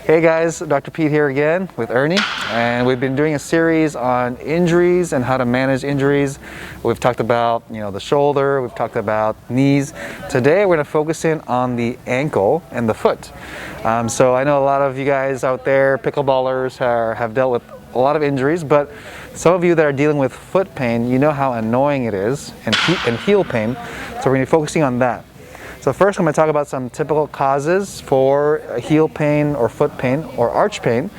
Hey guys, Dr. Pete here again with Ernie, and we've been doing a series on injuries and how to manage injuries. We've talked about, the shoulder, we've talked about knees. Today we're going to focus in on the ankle and the foot. So I know a lot of you guys out there, pickleballers, have dealt with a lot of injuries, but some of you that are dealing with foot pain, you know how annoying it is, and heel pain. So we're going to be focusing on that. So first I'm going to talk about some typical causes for heel pain or foot pain or arch pain,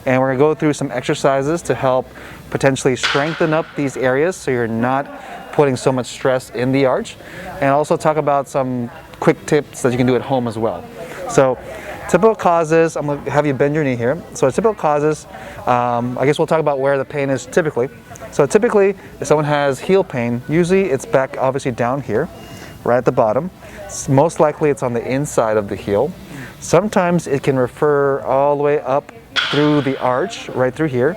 and we're going to go through some exercises to help potentially strengthen up these areas so you're not putting so much stress in the arch, and also talk about some quick tips that you can do at home as well. So typical causes, I'm going to have you bend your knee here. So typical causes, I guess we'll talk about where the pain is typically. So typically if someone has heel pain, usually it's back obviously down here, right at the bottom. Most likely it's on the inside of the heel. Sometimes it can refer all the way up through the arch, right through here,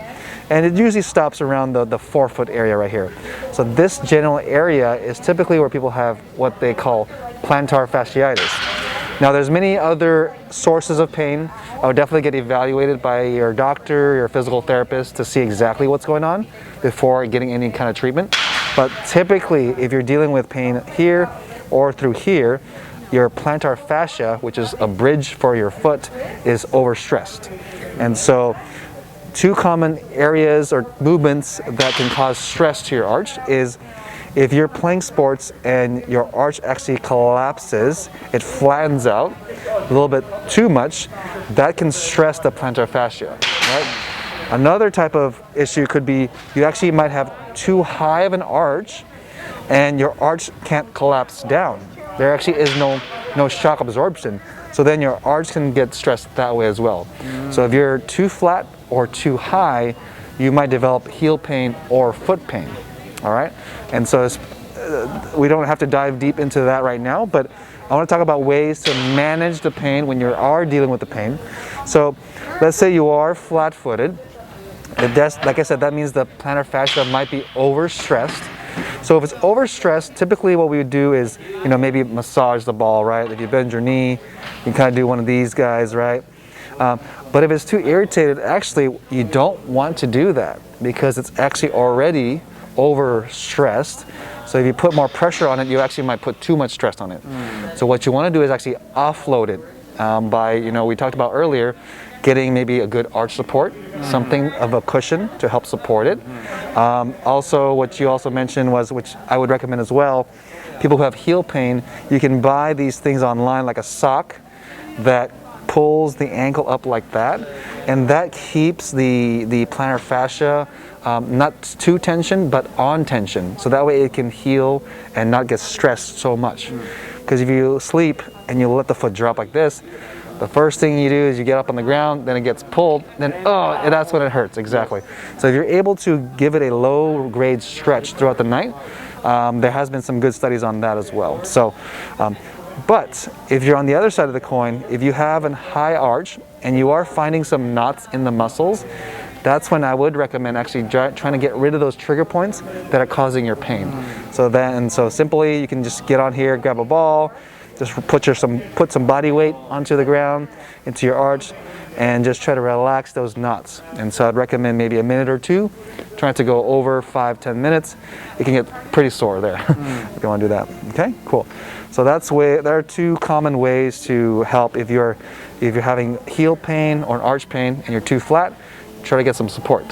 and it usually stops around the forefoot area right here. So this general area is typically where people have what they call plantar fasciitis. Now there's many other sources of pain. I would definitely get evaluated by your doctor, your physical therapist to see exactly what's going on before getting any kind of treatment. But typically if you're dealing with pain here or through here, your plantar fascia, which is a bridge for your foot, is overstressed. And so two common areas or movements that can cause stress to your arch is if you're playing sports and your arch actually collapses, it flattens out a little bit too much, that can stress the plantar fascia, right? Another type of issue could be you actually might have too high of an arch and your arch can't collapse down. There actually is no shock absorption. So then your arch can get stressed that way as well. So if you're too flat or too high, you might develop heel pain or foot pain. All right? And so we don't have to dive deep into that right now, but I want to talk about ways to manage the pain when you are dealing with the pain. So let's say you are flat-footed. Like I said, that means the plantar fascia might be overstressed. So if it's overstressed, typically what we would do is, maybe massage the ball, right? If you bend your knee, you can kind of do one of these guys, right? But if it's too irritated, actually you don't want to do that because it's actually already overstressed. So if you put more pressure on it, you actually might put too much stress on it. So what you want to do is actually offload it by, we talked about earlier, getting maybe a good arch support, something of a cushion to help support it. Also, what you also mentioned was, which I would recommend as well, people who have heel pain, you can buy these things online like a sock that pulls the ankle up like that, and that keeps the plantar fascia not too tension, but on tension. So that way it can heal and not get stressed so much. Because if you sleep and you let the foot drop like this, the first thing you do is you get up on the ground, then it gets pulled, then that's when it hurts, exactly. So if you're able to give it a low grade stretch throughout the night, there has been some good studies on that as well. So, but if you're on the other side of the coin, if you have a high arch and you are finding some knots in the muscles, that's when I would recommend actually trying to get rid of those trigger points that are causing your pain. So simply you can just get on here, grab a ball, just put some body weight onto the ground, into your arch, and just try to relax those knots. And so I'd recommend maybe a minute or two, trying to go over 5-10 minutes. It can get pretty sore there if you want to do that. Okay, cool. So there are two common ways to help if you're having heel pain or an arch pain and you're too flat. Try to get some support.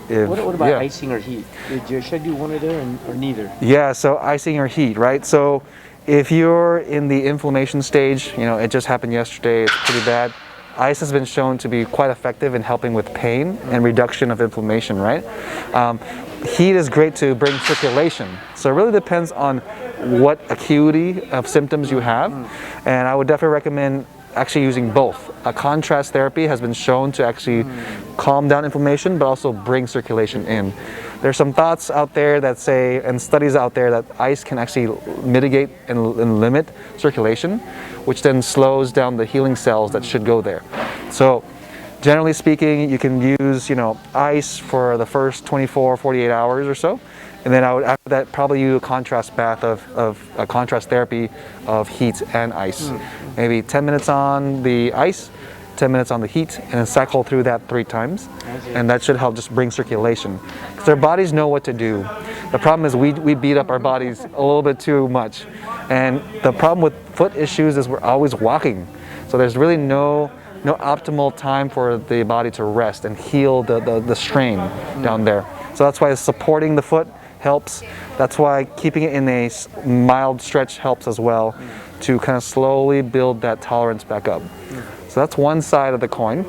What about icing or heat? Should I do one or the other or neither? Yeah, so icing or heat, right? So if you're in the inflammation stage, it just happened yesterday, it's pretty bad. Ice has been shown to be quite effective in helping with pain and reduction of inflammation, right? Heat is great to bring circulation. So it really depends on what acuity of symptoms you have. And I would definitely recommend actually using both. A contrast therapy has been shown to actually calm down inflammation, but also bring circulation in. There's some thoughts out there that say, and studies out there, that ice can actually mitigate and limit circulation, which then slows down the healing cells that should go there. So generally speaking, you can use, ice for the first 24, 48 hours or so. And then I would, after that, probably do a contrast bath of a contrast therapy of heat and ice. Maybe 10 minutes on the ice, 10 minutes on the heat, and then cycle through that 3 times. And that should help just bring circulation. Because our bodies know what to do. The problem is we beat up our bodies a little bit too much. And the problem with foot issues is we're always walking. So there's really no optimal time for the body to rest and heal the strain down there. So that's why supporting the foot helps. That's why keeping it in a mild stretch helps as well, to kind of slowly build that tolerance back up. So that's one side of the coin.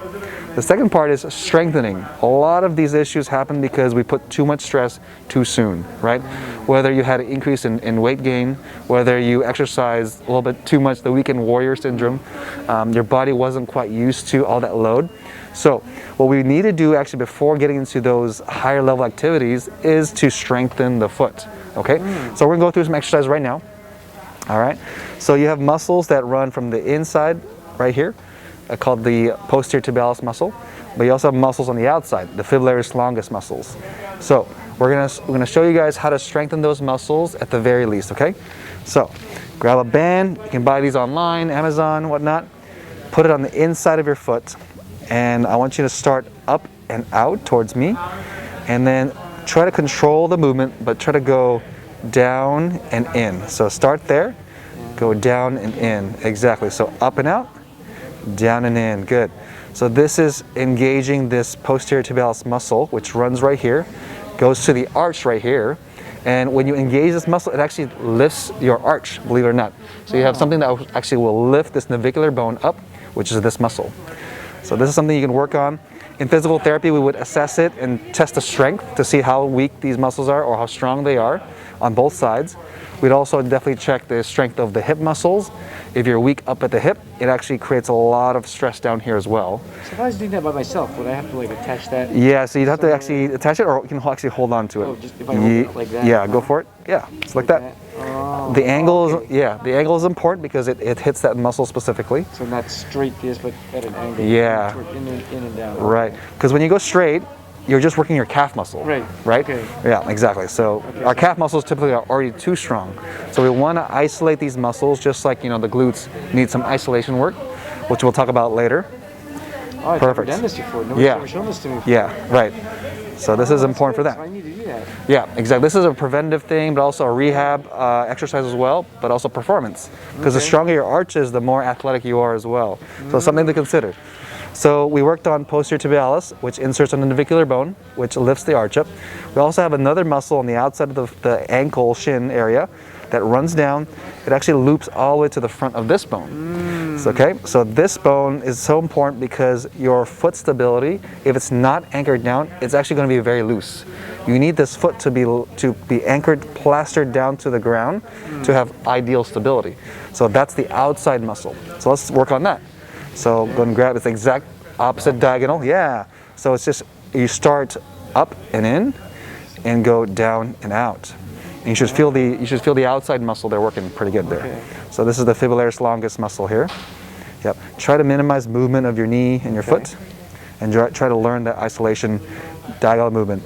The second part is strengthening. A lot of these issues happen because we put too much stress too soon, right? Whether you had an increase in weight gain, whether you exercised a little bit too much, the weekend warrior syndrome, your body wasn't quite used to all that load. So what we need to do actually before getting into those higher level activities is to strengthen the foot, okay? So we're gonna go through some exercises right now, all right? So you have muscles that run from the inside right here, called the posterior tibialis muscle, but you also have muscles on the outside, the Fibularis longus muscles. So we're gonna show you guys how to strengthen those muscles at the very least, okay? So grab a band, you can buy these online, Amazon, whatnot, put it on the inside of your foot, and I want you to start up and out towards me, and then try to control the movement, but try to go down and in. So start there, go down and in, exactly. So up and out, down and in, good. So this is engaging this posterior tibialis muscle, which runs right here, goes to the arch right here, and when you engage this muscle, it actually lifts your arch, believe it or not. So you have something that actually will lift this navicular bone up, which is this muscle. So this is something you can work on. In physical therapy, we would assess it and test the strength to see how weak these muscles are or how strong they are on both sides. We'd also definitely check the strength of the hip muscles. If you're weak up at the hip, it actually creates a lot of stress down here as well. So if I was doing that by myself, would I have to like attach that? Yeah, so you'd have to actually attach it, or you can actually hold on to it. Oh, just if I hold it like that? Yeah, go for it. Yeah, just like that. Oh, The angle okay. is, yeah, the angle is important because it hits that muscle specifically. So not straight this, but at an angle. Yeah. In and down. Right, because when you go straight, you're just working your calf muscle. Right. Right? Okay. Yeah, exactly. So our calf muscles typically are already too strong. So we want to isolate these muscles, just like, you know, the glutes need some isolation work, which we'll talk about later. Oh, I've Perfect. never done this before. Nobody's ever shown this to me before. Yeah, right. So this is important for that. So I need to do that. Yeah, exactly. This is a preventative thing, but also a rehab exercise as well, but also performance. Because the stronger your arch is, the more athletic you are as well. So it's something to consider. So we worked on posterior tibialis, which inserts on the navicular bone, which lifts the arch up. We also have another muscle on the outside of the ankle shin area that runs down. It actually loops all the way to the front of this bone. So, okay, so this bone is so important because your foot stability, if it's not anchored down, it's actually going to be very loose. You need this foot to be anchored, plastered down to the ground to have ideal stability. So that's the outside muscle. So let's work on that. So go and grab its exact opposite diagonal. Yeah. So it's just you start up and in, and go down and out. And you should feel the outside muscle. They're working pretty good there. Okay. So this is the Fibularis longus muscle here. Yep. Try to minimize movement of your knee and your foot, and try to learn that isolation diagonal movement.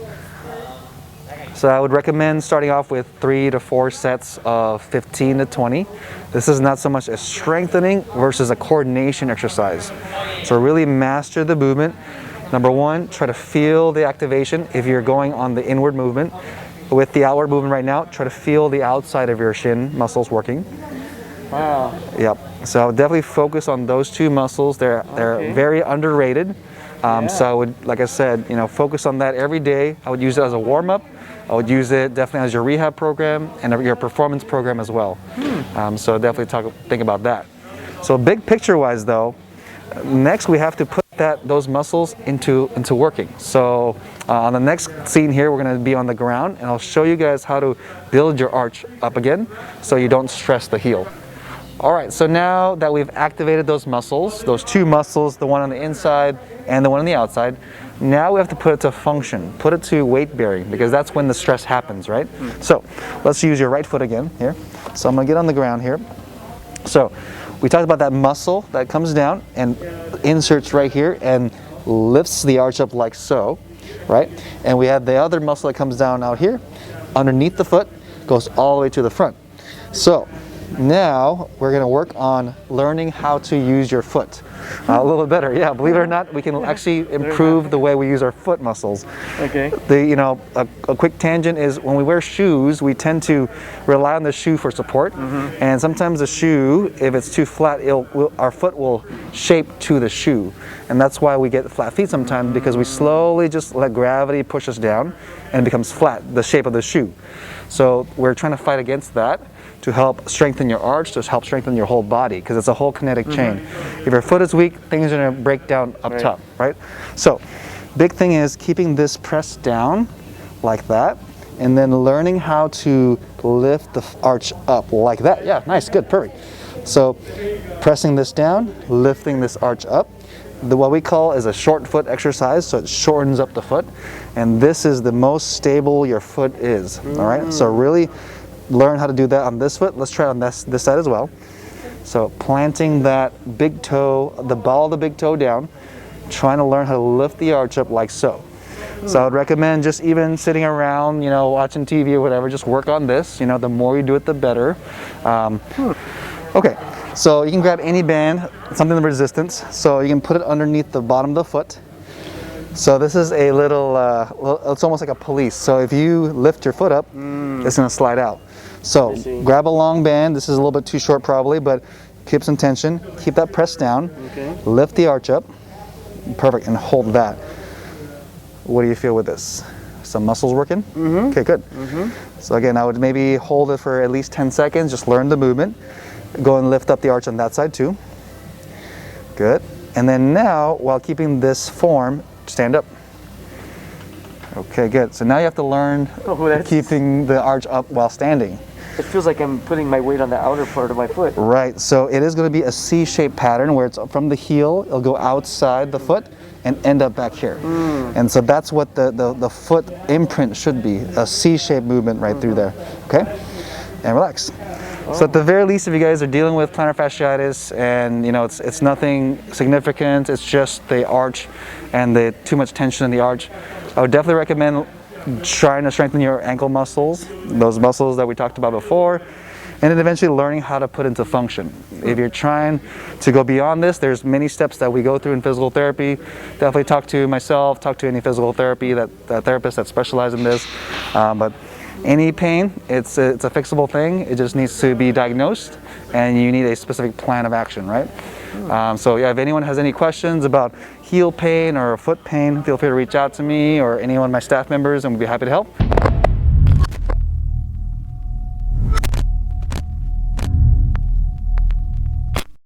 So I would recommend starting off with 3 to 4 sets of 15 to 20. This is not so much a strengthening versus a coordination exercise. So really master the movement. Number 1, try to feel the activation. If you're going on the inward movement, with the outward movement right now, try to feel the outside of your shin muscles working. Wow. Yep. So definitely focus on those 2 muscles. They're very underrated. So I would, like I said, you know, focus on that every day. I would use it as a warm-up. I would use it definitely as your rehab program and your performance program as well. So definitely think about that. So big picture-wise, though, next we have to put those muscles into working. So on the next scene here, we're going to be on the ground, and I'll show you guys how to build your arch up again, so you don't stress the heel. All right, so now that we've activated those muscles, those 2 muscles, the one on the inside and the one on the outside, now we have to put it to function, put it to weight bearing, because that's when the stress happens, right? So let's use your right foot again here. So I'm gonna get on the ground here. So we talked about that muscle that comes down and inserts right here and lifts the arch up like so, right? And we have the other muscle that comes down out here, underneath the foot, goes all the way to the front. So now we're going to work on learning how to use your foot. A little bit better, yeah. Believe it or not, we can actually improve the way we use our foot muscles. Okay. A quick tangent is when we wear shoes, we tend to rely on the shoe for support. And sometimes the shoe, if it's too flat, our foot will shape to the shoe. And that's why we get flat feet sometimes, because we slowly just let gravity push us down and it becomes flat, the shape of the shoe. So we're trying to fight against that to help strengthen your arch, to help strengthen your whole body, because it's a whole kinetic chain. If your foot is weak, things are going to break down up top, right? So big thing is keeping this pressed down like that, and then learning how to lift the arch up like that. Yeah, nice, good, perfect. So pressing this down, lifting this arch up. What we call is a short foot exercise, so it shortens up the foot, and this is the most stable your foot is. All right, so really learn how to do that on this foot. Let's try it on this side as well. So planting that big toe, the ball of the big toe down, trying to learn how to lift the arch up like so. So I would recommend just even sitting around, watching TV or whatever, just work on this. The more you do it, the better. Okay. So you can grab any band, something of resistance, so you can put it underneath the bottom of the foot. So this is a little, it's almost like a police. So if you lift your foot up, it's going to slide out. So grab a long band. This is a little bit too short probably, but keep some tension. Keep that pressed down. Okay. Lift the arch up. Perfect. And hold that. What do you feel with this? Some muscles working? Okay, good. So again, I would maybe hold it for at least 10 seconds. Just learn the movement. Go and lift up the arch on that side too. Good. And then now, while keeping this form, stand up. Okay, good. So now you have to learn keeping the arch up while standing. It feels like I'm putting my weight on the outer part of my foot. Right. So it is going to be a C-shaped pattern where it's from the heel, it'll go outside the foot and end up back here. And so that's what the foot imprint should be, a C-shaped movement right through there. Okay? And relax. So at the very least, if you guys are dealing with plantar fasciitis and it's nothing significant, it's just the arch and the too much tension in the arch, I would definitely recommend trying to strengthen your ankle muscles, those muscles that we talked about before, and then eventually learning how to put into function. If you're trying to go beyond this, there's many steps that we go through in physical therapy. Definitely talk to myself, talk to any physical therapy therapist that specializes in this. But any pain, it's a fixable thing. It just needs to be diagnosed, and you need a specific plan of action, right? So yeah, if anyone has any questions about heel pain or foot pain, feel free to reach out to me or any one of my staff members, and we'll be happy to help.